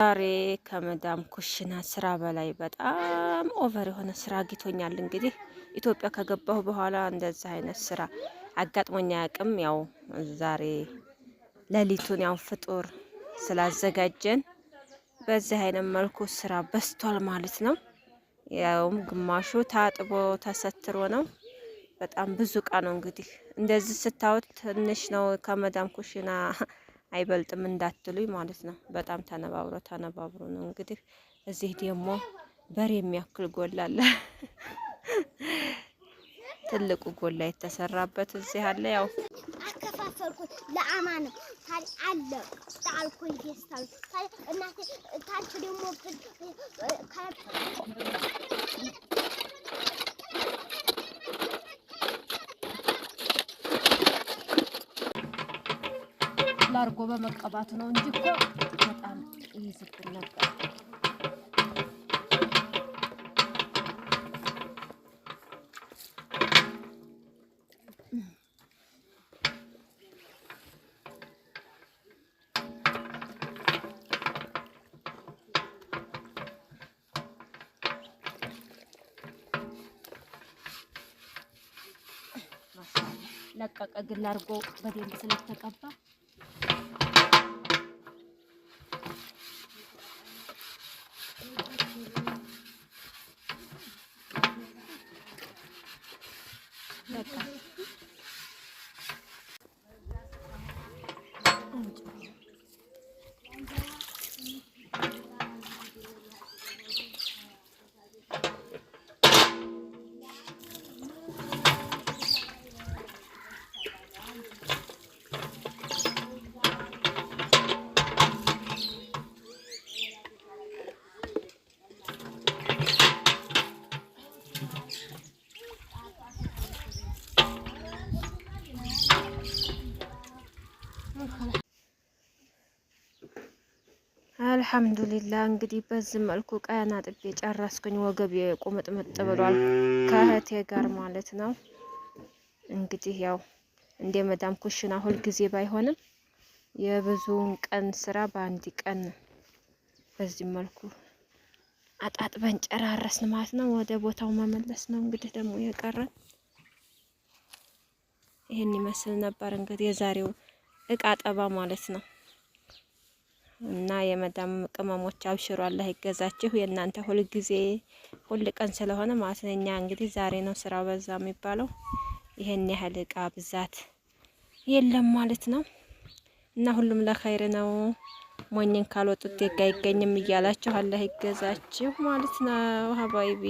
ዛሬ ከመዳም ኩሽና ስራ በላይ በጣም ኦቨር የሆነ ስራ አግኝቶኛል። እንግዲህ ኢትዮጵያ ከገባሁ በኋላ እንደዛ አይነት ስራ አጋጥሞኝ አያውቅም። ያው ዛሬ ሌሊቱን ያው ፍጡር ስላዘጋጀን በዚህ አይነት መልኩ ስራ በስቷል ማለት ነው። ያውም ግማሹ ታጥቦ ተሰትሮ ነው። በጣም ብዙ እቃ ነው። እንግዲህ እንደዚህ ስታዩት ትንሽ ነው፣ ከመዳም ኩሽና አይበልጥም እንዳትሉኝ ማለት ነው። በጣም ተነባብሮ ነው። እንግዲህ እዚህ ደግሞ በሬ የሚያክል ጎላ አለ። ትልቁ ጎላ የተሰራበት እዚህ አለ። ያው አከፋፈልኩት ለአማን አለ ታልኩኝ ይስታል እናቴ ታች ደግሞ ላርጎ በመቀባት ነው እንጂ እኮ በጣም ይዝብን ነበር። ለቀቀ ግን ላርጎ በደንብ ስለተቀባ አልሐምዱሊላህ። እንግዲህ በዚህ መልኩ ቀና ጥቤ ጨረስኩኝ። ወገቤ ቁምጥምጥ ብሏል ከእህቴ ጋር ማለት ነው። እንግዲህ ያው እንደ መዳም ኩሽና ሁል ጊዜ ባይሆንም የብዙውን ቀን ስራ በአንድ ቀን በዚህ መልኩ አጣጥበን ጨራረስን ማለት ነው። ወደ ቦታው መመለስ ነው እንግዲህ ደግሞ የቀረን። ይሄን ይመስል ነበር እንግዲህ የዛሬው እቃ ጠባ ማለት ነው። እና የመዳም ቅመሞች አብሽሩ፣ አላህ ይገዛችሁ። የእናንተ ሁል ቀን ስለሆነ ማለት ነው። እኛ እንግዲህ ዛሬ ነው ስራው በዛ የሚባለው። ይሄን ያህል እቃ ብዛት የለም ማለት ነው። እና ሁሉም ለኸይር ነው። ሞኝን ካልወጡት ደጋ አይገኝም እያላችሁ አላህ ይገዛችሁ ማለት ነው ሀባይቢ።